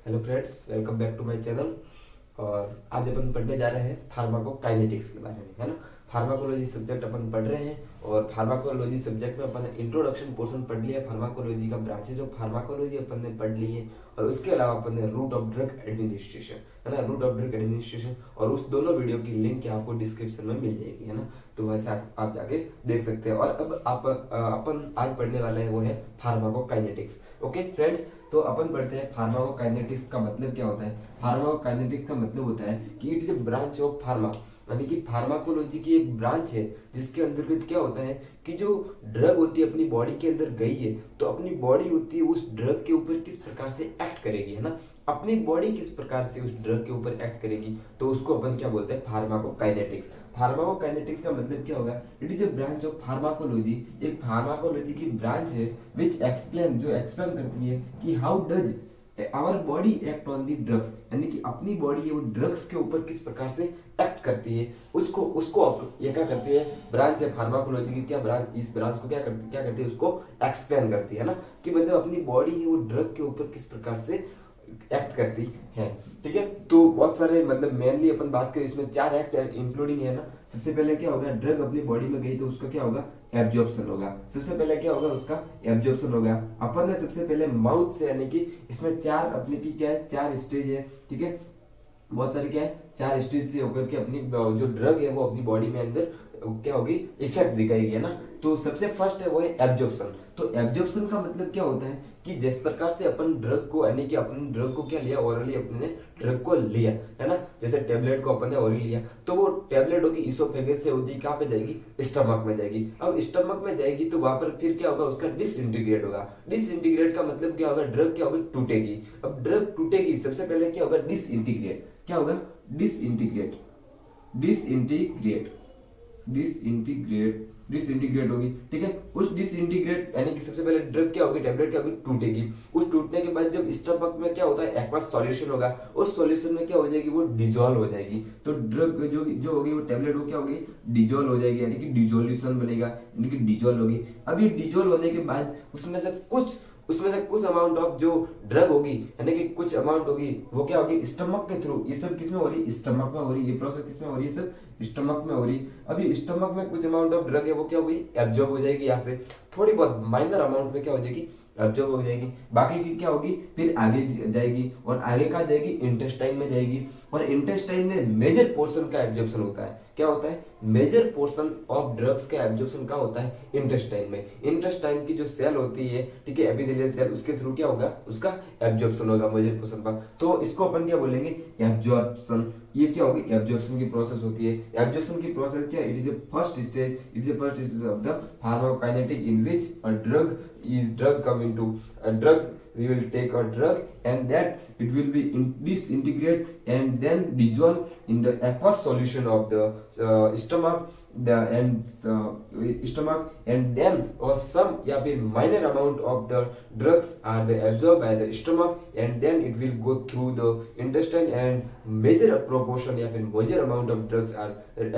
Hello friends, welcome back to my channel. और आज अपन पढ़ने जा रहे हैं फार्माकोकाइनेटिक्स के बारे में, है ना। फार्माकोलॉजी सब्जेक्ट अपन पढ़ रहे हैं और फार्माकोलॉजी सब्जेक्ट में अपन ने इंट्रोडक्शन पोर्शन पढ़ लिया, फार्माकोलॉजी का ब्रांचेज ऑफ फार्माकोलॉजी अपन ने पढ़ लिए और उसके अलावा अपन ने रूट ऑफ ड्रग एडमिनिस्ट्रेशन, है ना, रूट ऑफ ड्रग एडमिनिस्ट्रेशन, और उस दोनों वीडियो की लिंक आपको डिस्क्रिप्शन में मिल जाएगी, है ना। तो वैसे आप जाके देख सकते हैं। और अब अपन आज पढ़ने वाले हैं वो है फार्माकोकाइनेटिक्स। ओके फ्रेंड्स, तो अपन पढ़ते हैं फार्माकोकाइनेटिक्स का मतलब क्या होता है। फार्माकोकाइनेटिक्स का मतलब होता है कि it is a branch of pharma, यानी कि फार्माकोलॉजी की एक ब्रांच है जिसके अंतर्गत क्या होता है कि जो ड्रग होती है अपनी बॉडी के अंदर गई है तो अपनी बॉडी होती है उस ड्रग के ऊपर किस प्रकार से एक्ट करेगी, है ना। अपनी बॉडी किस प्रकार से उस ड्रग के ऊपर एक्ट करेगी तो उसको अपन क्या बोलते हैं, फार्माकोकाइनेटिक्स। फार्माकोकाइनेटिक्स का मतलब क्या होगा, it is a branch of pharmacology, एक फार्माकोलॉजी की ब्रांच है विच एक्सप्लेन, जो एक्सप्लेन करती है कि how does our body act on the drugs, यानी कि अपनी बॉडी है वो ड्रग्स के ऊपर किस प्रकार से एक्ट करती है, उसको उसको ये क्या करती है, ब्रांच है फार्माकोलॉजी की, क्या ब्रांच, इस ब्रांच को क्या करती है, उसको एक्सप्लेन करती है ना, कि मतलब अपनी बॉडी है वो ड्रग के ऊपर किस प्रकार से एक्ट करती है। ठीक है, तो बहुत सारे मतलब मेनली अपन बात करें इसमें 4 एक्ट इंक्लूडिंग है ना। सबसे पहले क्या होगा, ड्रग अपनी बॉडी में गई तो उसका क्या होगा, एब्जॉर्प्शन होगा। सबसे पहले क्या होगा, उसका एब्जॉर्प्शन होगा। अपन ने सबसे पहले माउथ से, यानी कि इसमें 4 अपनी की क्या है, 4 स्टेज है। ठीक है, बहुत सारे क्या है, 4 स्टेज से होकर के अपनी जो ड्रग है वो अपनी बॉडी में अंदर क्या होगी, इफेक्ट दिखाएगी, है ना। तो सबसे फर्स्ट है वो है एब्जॉर्प्शन। तो एब्जॉर्प्शन का मतलब क्या होता है कि जिस प्रकार से अपन ड्रग को, यानी कि अपन ड्रग को क्या लिया, ओरली अपने ड्रग को लिया, है ना। जैसे टेबलेट को अपन ने ओरली लिया तो वो टेबलेट होगी इसोफेगस से होती, कहाँ पे जाएगी, स्टमक में जाएगी। अब स्टमक में जाएगी तो वहां पर फिर क्या होगा, उसका डिसइंटीग्रेट होगा। डिसइंटीग्रेट का मतलब क्या होगा, ड्रग क्या होगी, टूटेगी। अब ड्रग टूटेगी, सबसे पहले क्या होगा, डिसइंटीग्रेट, क्या होगा, डिसइंटीग्रेट, डिसइंटीग्रेट, डिसइंटीग्रेट होगी। ठीक है, उस डिसइंटीग्रेट यानी कि सबसे पहले ड्रग क्या होगी, टेबलेट क्या होगी, टूटेगी। उस टूटने के बाद जब स्टमक में क्या होता है, एक्वस सॉल्यूशन होगा, उस सॉल्यूशन में क्या हो जाएगी, वो डिजोल्व हो जाएगी। तो ड्रग जो जो होगी वो टेबलेट वो क्या होगी, डिजोल्व हो जाएगी, यानी कि डिजोल्यूशन बनेगा, यानी कि डिजोल्व होगी। अब ये डिजोल्व होने के बाद उसमें से कुछ अमाउंट ऑफ जो ड्रग होगी, यानी कि कुछ अमाउंट होगी, वो क्या होगी, स्टमक के थ्रू, ये सब किसमें हो रही, स्टमक में हो रही, ये प्रोसेस किसमें हो रही है, सब स्टमक में हो रही। अभी स्टमक में कुछ अमाउंट ऑफ ड्रग है वो क्या होगी, एब्जॉर्ब हो जाएगी, यहाँ से थोड़ी बहुत माइनर अमाउंट में क्या हो जाएगी, एब्जॉर्ब हो जाएगी। बाकी की क्या होगी, फिर आगे जाएगी और आगे कहाँ जाएगी, इंटेस्टाइन में जाएगी। और इंटेस्टाइन में मेजर पोर्शन का एब्जॉर्प्शन होता है, क्या होता है, मेजर पोर्शन ऑफ ड्रग्स का एब्जॉर्प्शन का होता है इंटेस्टाइन में। इंटेस्टाइन की जो सेल होती है, ठीक है, एपिथेलियल सेल, उसके थ्रू क्या होगा, उसका एब्जॉर्प्शन होगा मेजर पोर्शन का। तो इसको अपन क्या बोलेंगे, एब्जॉर्प्शन। ये क्या होगी, एब्जॉर्प्शन की प्रोसेस होती है। एब्जॉर्प्शन की प्रोसेस क्या, it is the first stage, it is the first stage of the pharmacokinetic in which a drug come into a drug, we will take a drug and that it will be disintegrate and then dissolve in the aqueous solution of the stomach, stomach, and then or some या फिर minor amount of the drugs are the absorbed by the stomach and then it will go through the intestine and major proportion या फिर major amount of drugs are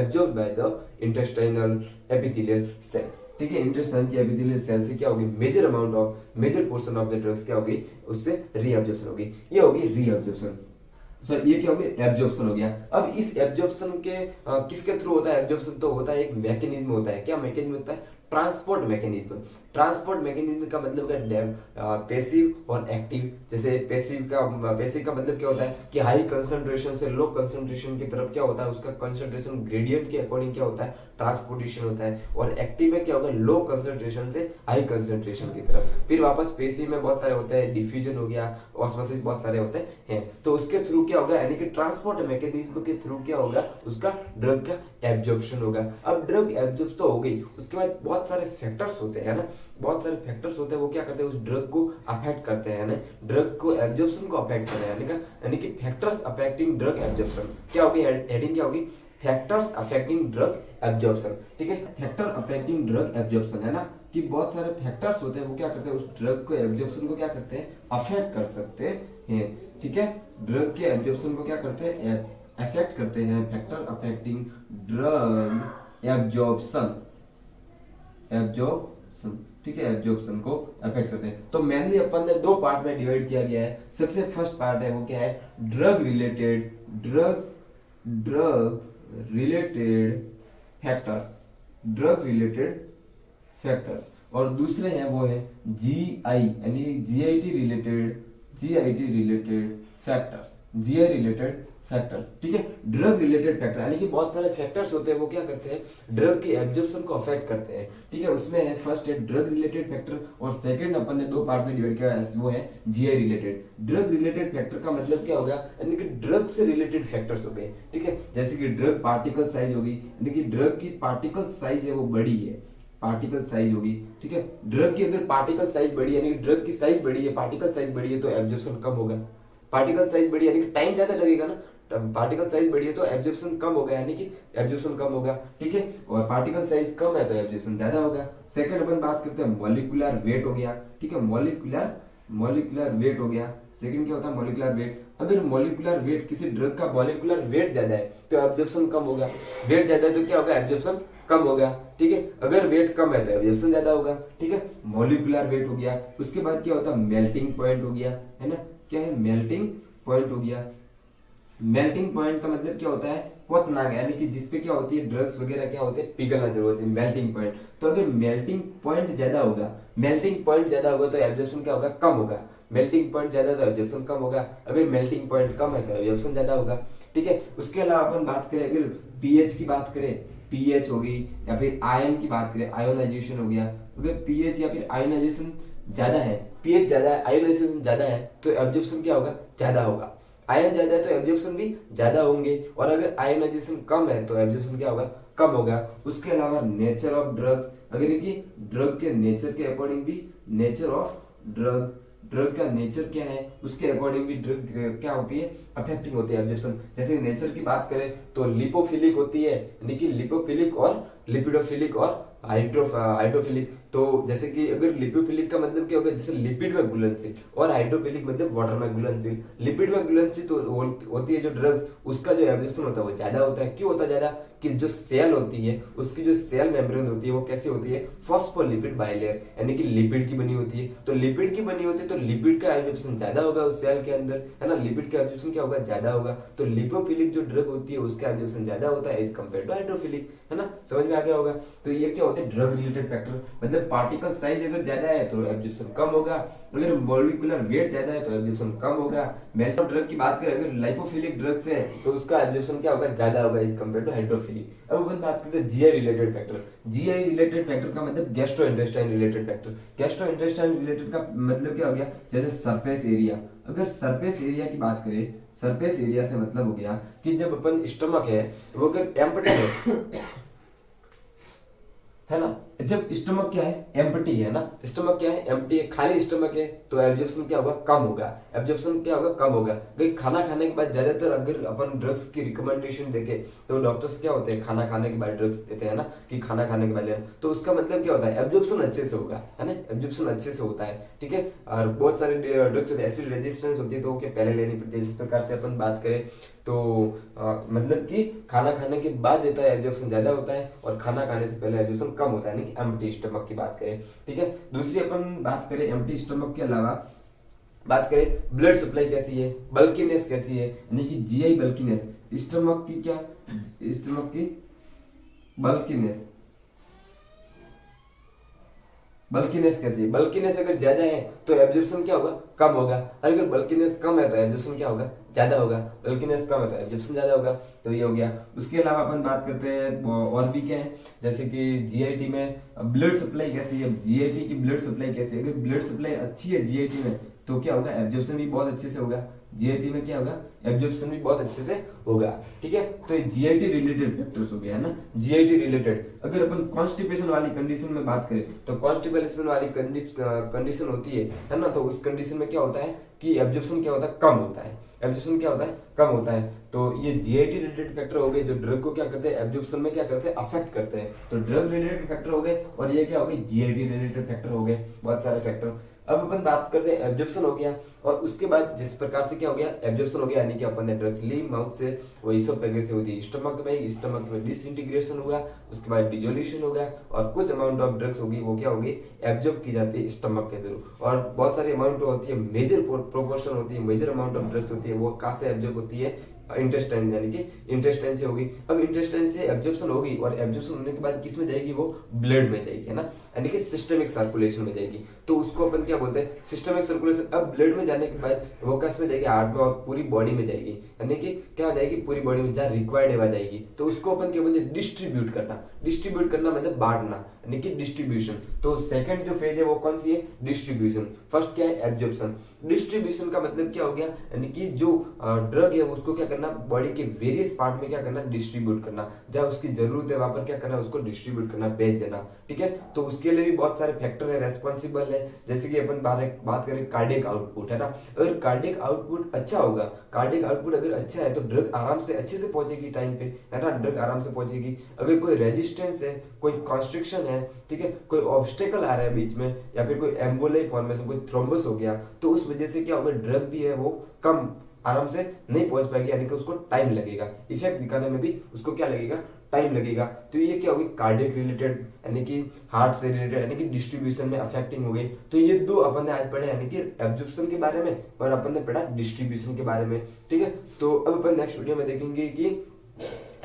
absorbed by the intestinal epithelial cells। ठीक है, intestine की epithelial cell से क्या होगी, major portion of the drugs क्या होगी, उससे रीअब्जॉर्प्शन होगी। ये होगी रीअब्जॉर्प्शन, सर ये क्या हो गया, एब्जॉर्प्शन हो गया। अब इस एब्जॉर्प्शन के किसके थ्रू होता है एब्जॉर्प्शन, तो होता है एक मैकेनिज्म होता है। क्या मैकेनिज्म होता है, ट्रांसपोर्ट मैकेनिज्म। ट्रांसपोर्ट मैकेनिज्म का मतलब क्या, पैसिव और एक्टिव। जैसे पैसिव का मतलब क्या होता है कि हाई कंसंट्रेशन से लो कंसंट्रेशन की तरफ क्या होता है, उसका कंसंट्रेशन ग्रेडियंट के अकॉर्डिंग क्या होता है, ट्रांसपोर्टेशन होता है। और एक्टिव में क्या होगा, लो कंसंट्रेशन से हाई कंसंट्रेशन की तरफ। फिर वापस पैसिव में बहुत सारे होते हैं, डिफ्यूजन हो गया, ऑस्मोसिस, बहुत सारे होते हैं। तो उसके थ्रू क्या होगा, यानी कि ट्रांसपोर्ट मैकेनिज्म के थ्रू क्या होगा, उसका ड्रग का एब्जॉर्प्शन होगा। अब ड्रग एब्जॉर्ब तो हो गई, उसके बाद बहुत सारे फैक्टर्स होते हैं ना, बहुत सारे फैक्टर्स होते हैं, वो क्या करते हैं, उस ड्रग को अफेक्ट करते हैं ना, ड्रग को एब्जॉर्प्शन को अफेक्ट करते हैं, यानी कि फैक्टर्स अफेक्टिंग ड्रग एब्जॉर्प्शन। क्या होगी, हेडिंग क्या होगी, फैक्टर्स अफेक्टिंग ड्रग एब्जॉर्प्शन। ठीक है, फैक्टर अफेक्टिंग ड्रग एब्जॉर्प्शन, है ना, कि बहुत सारे फैक्टर्स होते हैं वो क्या करते हैं, उस ड्रग को एब्जॉर्प्शन को क्या करते हैं, अफेक्ट कर सकते हैं। ठीक है, ड्रग के एब्जॉर्प्शन को क्या करते हैं, अफेक्ट करते हैं। फैक्टर अफेक्टिंग ड्रग एब्जॉर्प्शन, ठीक है, एब्जॉर्प्शन को अफेक्ट करते हैं। तो मेनली अपन ने दो पार्ट में डिवाइड किया गया है। सबसे फर्स्ट पार्ट है वो क्या है, ड्रग रिलेटेड फैक्टर्स, और दूसरे हैं वो है जीआई यानी जीआईटी रिलेटेड फैक्टर्स, ठीक है। ड्रग रिलेटेड फैक्टर यानी कि बहुत सारे फैक्टर्स होते हैं, वो क्या करते हैं, ड्रग की एब्जॉर्प्शन को अफेक्ट करते हैं, ठीक है। उसमें है फर्स्ट है ड्रग रिलेटेड फैक्टर, और सेकंड अपन ने दो पार्ट में डिवाइड किया है, वो है GI related. Drug related factor का मतलब क्या होगा, यानी कि ड्रग से रिलेटेड फैक्टर्स हो गए, ठीक है। जैसे कि ड्रग पार्टिकल साइज होगी, यानी कि ड्रग की पार्टिकल साइज है वो बड़ी है, पार्टिकल साइज होगी, ठीक है। ड्रग की अगर पार्टिकल साइज बड़ी यानी कि ड्रग की साइज बड़ी है, पार्टिकल साइज बड़ी है, तो एब्जॉर्प्शन कम होगा। पार्टिकल साइज बड़ी यानी कि टाइम ज्यादा लगेगा ना, पार्टिकल साइज बड़ी है तो एब्जॉर्प्शन कम होगा, यानी कि एब्जॉर्प्शन कम होगा, ठीक है। और पार्टिकल साइज कम है तो एब्जॉर्प्शन ज्यादा होगा। सेकंड अपन बात करते हैं मॉलिक्यूलर वेट हो गया, ठीक है। मॉलिक्यूलर वेट हो गया। सेकंड क्या होता है, मॉलिक्यूलर वेट। अगर मॉलिक्यूलर वेट, किसी ड्रग का मॉलिक्यूलर वेट ज्यादा है तो एब्जॉर्प्शन कम होगा। वेट ज्यादा है तो क्या होगा, एब्जॉर्प्शन कम होगा, ठीक है। अगर वेट कम है तो एब्जॉर्प्शन ज्यादा होगा, ठीक है। मॉलिक्यूलर वेट हो गया। उसके बाद क्या होता है, मेल्टिंग पॉइंट हो गया, है ना। क्या है, मेल्टिंग पॉइंट हो गया। मेल्टिंग पॉइंट का मतलब क्या होता है, क्वथनांक, यानी कि जिसपे क्या होती है, ड्रग्स वगैरह क्या होते हैं, पिघलना शुरू होती है, मेल्टिंग पॉइंट। तो अगर मेल्टिंग पॉइंट ज्यादा होगा तो एब्जॉर्प्शन क्या होगा, कम होगा। मेल्टिंग पॉइंट ज्यादा तो एब्जॉर्प्शन कम होगा, अगर मेल्टिंग पॉइंट कम है तो एब्जॉर्प्शन ज्यादा होगा, ठीक है। उसके अलावा अपन बात करें, अगर पीएच की बात करें, पीएच हो गई, या फिर आयन की बात करें, आयोनाइजेशन हो गया। अगर पीएच या फिर आयोनाइजेशन ज्यादा है, पीएच ज्यादा है, आयोनाइजेशन ज्यादा है, तो एब्जॉर्प्शन क्या होगा, ज्यादा होगा। आयन ज्यादा है तो एब्जॉर्प्शन भी ज्यादा होंगे, और अगर आयोनाइजेशन कम है तो एब्जॉर्प्शन क्या होगा, कम होगा। उसके अलावा नेचर ऑफ ड्रग्स, अगर इनकी ड्रग के नेचर के अकॉर्डिंग भी, नेचर ऑफ ड्रग का नेचर क्या है उसके अकॉर्डिंग भी ड्रग क्या होती है, अफेक्टिंग होती है एब्जॉर्प्शन। जैसे नेचर की बात करें तो लिपोफिलिक होती है, यानी कि लिपोफिलिक और लिपिडोफिलिक और हाइड्रोफिलिक। तो जैसे कि अगर लिपोफिलिक का मतलब क्या होगा, जैसे लिपिड में घुलनशील, और हाइड्रोफिलिक मतलब वाटर में घुलनशील। लिपिड में घुलनशील तो होती है जो ड्रग्स, उसका जो एब्जॉर्प्शन होता है वो ज्यादा होता है। क्यों होता है ज्यादा, कि जो सेल होती है उसकी जो सेल मेम्ब्रेन होती है वो कैसी होती है, फॉस्फोलिपिड बाइलेयर, यानी कि लिपिड की बनी होती है। तो लिपिड की बनी होती है तो लिपिड का एब्जॉर्प्शन ज्यादा होगा उस सेल के अंदर, है ना। लिपिड का एब्जॉर्प्शन क्या होगा, ज्यादा होगा। तो लिपोफिलिक जो ड्रग होती है उसका एब्जॉर्प्शन ज्यादा होता है एज कम्पेयर टू हाइड्रोफिलिक, है ना। समझ में आ गया होगा। तो ये क्या होते हैं, ड्रग रिलेटेड फैक्टर, मतलब पार्टिकल साइज अगर ज्यादा है तो एब्जॉर्प्शन कम होगा, अगर मॉलिक्यूलर वेट ज्यादा है तो एब्जॉर्प्शन कम होगा। मेल्टो ड्रग की बात करें, अगर लाइपोफिलिक ड्रग्स है तो उसका एब्जॉर्प्शन क्या होगा, ज्यादा होगा एज कम्पेयर टू हाइड्रोफिलिक। अब अपन बात करते हैं GI related factor. GI related factor का मतलब gastro intestine related factor. Gastro intestine related का मतलब क्या हो गया, जैसे सरफेस एरिया। अगर सरफेस एरिया की बात करें, सरफेस एरिया से मतलब हो गया कि जब अपन स्टमक है वो अगर एम्प्टी है ना, जब स्टमक क्या है, एम्प्टी है ना, स्टमक क्या है, एम्प्टी है, खाली स्टमक है, तो एब्जॉर्प्शन क्या होगा, कम होगा। एब्जॉर्प्शन क्या होगा, कम होगा। खाना खाने के बाद ज्यादातर अगर अपन ड्रग्स की रिकमेंडेशन देखे तो डॉक्टर्स क्या होते हैं, खाना खाने के बाद ड्रग्स देते हैं ना, कि खाना खाने के बाद लेना। तो उसका मतलब क्या होता है, एब्जॉर्प्शन अच्छे से होगा, है ना, एब्जॉर्प्शन अच्छे से होता है, ठीक है। और बहुत सारे ड्रग्स होते हैं, एसिड रेजिस्टेंस होती है तो वो पहले लेनी पड़ती है। जिस प्रकार से अपन बात करें तो मतलब कि खाना खाने के बाद देता है एब्जॉर्प्शन ज्यादा होता है, और खाना खाने से पहले एब्जॉर्प्शन कम होता है, यानी कि एम्प्टी स्टमक की बात करें, ठीक है। दूसरी अपन बात करें एम्प्टी स्टमक के अलावा, बात करें ब्लड सप्लाई कैसी है, बल्कीनेस कैसी है, यानी कि जीआई बल्कीनेस, स्टमक की क्या, स्टमक की बल्कीनेस, बल्कीनेस कैसी है। बल्कीनेस अगर ज्यादा है तो एब्जॉर्प्शन क्या होगा, कम होगा। अगर बल्कीनेस कम है तो एब्जॉर्प्शन क्या होगा, ज्यादा होगा। बल्कीनेस कम है तो एब्जॉर्प्शन ज्यादा होगा। तो ये हो गया। उसके अलावा अपन बात करते हैं और भी क्या है, जैसे कि जीआईटी में ब्लड सप्लाई कैसी है, जीआईटी की ब्लड सप्लाई कैसी है। अगर ब्लड सप्लाई अच्छी है जीआईटी में तो क्या होगा, एब्जॉर्प्शन भी बहुत अच्छे से होगा। जीआईटी में क्या होगा, एब्जॉर्प्शन भी बहुत अच्छे से होगा, ठीक है। तो ये जीआईटी रिलेटेड फैक्टर्स हो गया, है ना, जीआईटी रिलेटेड। अगर अपन कॉन्स्टिपेशन वाली कंडीशन में बात करें तो कॉन्स्टिपेशन वाली कंडीशन होती है ना, तो उस कंडीशन में क्या होता है कि एब्जॉर्प्शन क्या होता है, कम होता है। एब्जॉर्प्शन क्या होता है, कम होता है। तो ये जीआईटी रिलेटेड फैक्टर हो गए जो ड्रग को क्या करते हैं, एब्जॉर्प्शन में क्या करते हैं, अफेक्ट करते हैं। तो ड्रग रिलेटेड फैक्टर हो गए, और ये क्या हो गए, जीआईटी रिलेटेड फैक्टर हो गए, बहुत सारे फैक्टर। अब अपन बात करते हैं एब्जॉर्प्शन हो गया, और उसके बाद जिस प्रकार से क्या हो गया, एब्जॉर्प्शन हो गया, यानी कि अपन ने ड्रग्स ली माउथ से, वो इसोफेगस से होती है स्टमक में डिसइंटीग्रेशन हुआ, उसके बाद डिजोल्यूशन हो गया, और कुछ अमाउंट ऑफ ड्रग्स होगी वो क्या होगी, एब्जॉर्ब की जाती है स्टमक के थ्रू, और बहुत सारी अमाउंट होती है, मेजर प्रोपोर्शन होती है, मेजर अमाउंट ऑफ ड्रग्स होती है, वो कहाँ से एब्जॉर्ब होती है, इंटेस्टाइन, यानी कि इंटेस्टाइन से होगी। अब इंटेस्टाइन से एब्जॉर्प्शन होगी, और एब्जॉर्प्शन होने के बाद किस में जाएगी, वो ब्लड में जाएगी, है ना, यानी कि सिस्टमिक सर्कुलेशन में जाएगी। तो उसको अपन क्या बोलते हैं, सिस्टमिक सर्कुलेशन। अब ब्लड में जाने के बाद वो किस में जाएगी, हार्ट में, और पूरी बॉडी में जाएगी, यानी कि क्या हो जाएगी, पूरी बॉडी में जहाँ रिक्वायर्ड है वह जाएगी। तो उसको अपन क्या बोलते हैं, डिस्ट्रीब्यूट करना। डिस्ट्रीब्यूट करना मतलब बांटना, यानी कि डिस्ट्रीब्यूशन। तो सेकंड जो फेज है वो कौन सी है, डिस्ट्रीब्यूशन। फर्स्ट क्या है, एब्जॉर्प्शन। डिस्ट्रीब्यूशन का मतलब क्या हो गया, यानी कि जो ड्रग है उसको क्या करना, बॉडी के वेरियस पार्ट में क्या करना, डिस्ट्रीब्यूट करना, जहाँ उसकी जरूरत है वहां पर क्या करना, उसको डिस्ट्रीब्यूट करना, भेज देना, ठीक है। तो उसके लिए भी बहुत सारे फैक्टर है, रेस्पॉन्सिबल है, जैसे कि अपन बात करें कार्डियक आउटपुट, है ना। अगर कार्डियक आउटपुट अच्छा होगा, कार्डियक आउटपुट अगर अच्छा है तो ड्रग आराम से अच्छे से पहुंचेगी टाइम पे, है ना, ड्रग आराम से पहुंचेगी। अगर कोई रेजिस्टेंस है, कोई कॉन्स्ट्रिक्शन है, ठीक है, कोई ऑब्स्टेकल आ रहा है बीच में, या फिर कोई एम्बोलाई फॉर्मेशन, कोई थ्रोम्बस हो गया, तो उस वजह से क्या होगा, ड्रग भी है वो कम आराम से नहीं पहुंच पाएगी, यानी कि उसको टाइम लगेगा, इफेक्ट दिखाने में भी उसको क्या लगेगा, टाइम लगेगा। तो ये क्या होगी, कार्डियक रिलेटेड, यानी कि हार्ट से रिलेटेड, यानी कि डिस्ट्रीब्यूशन में अफेक्टिंग हो गई। तो ये दो अपन ने आज पढ़े, यानी कि एब्जॉर्प्शन के बारे में, और अपन ने पढ़ा डिस्ट्रीब्यूशन के बारे में, ठीक है। तो अब अपन नेक्स्ट वीडियो में देखेंगे कि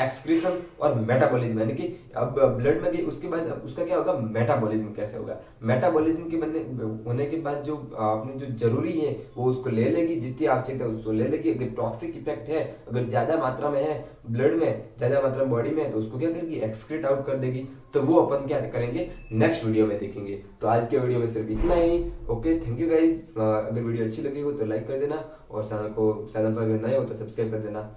एक्सक्रीशन और मेटाबॉलिज्म, यानी कि अब ब्लड में गई उसके बाद उसका क्या होगा, मेटाबॉलिज्म कैसे होगा। मेटाबॉलिज्म के बनने होने के बाद जो आपने जो जरूरी है वो उसको ले लेगी, जितनी आवश्यकता है उसको ले लेगी। अगर टॉक्सिक इफेक्ट है, अगर ज्यादा मात्रा में है ब्लड में, ज्यादा मात्रा में बॉडी में है, तो उसको क्या करेगी, एक्सक्रीट आउट कर देगी। तो वो अपन क्या करेंगे, नेक्स्ट वीडियो में देखेंगे। तो आज के वीडियो में सिर्फ इतना ही। Okay, thank you guys. अगर वीडियो अच्छी लगी हो तो लाइक कर देना, और चैनल पर अगर नए हो तो सब्सक्राइब कर देना।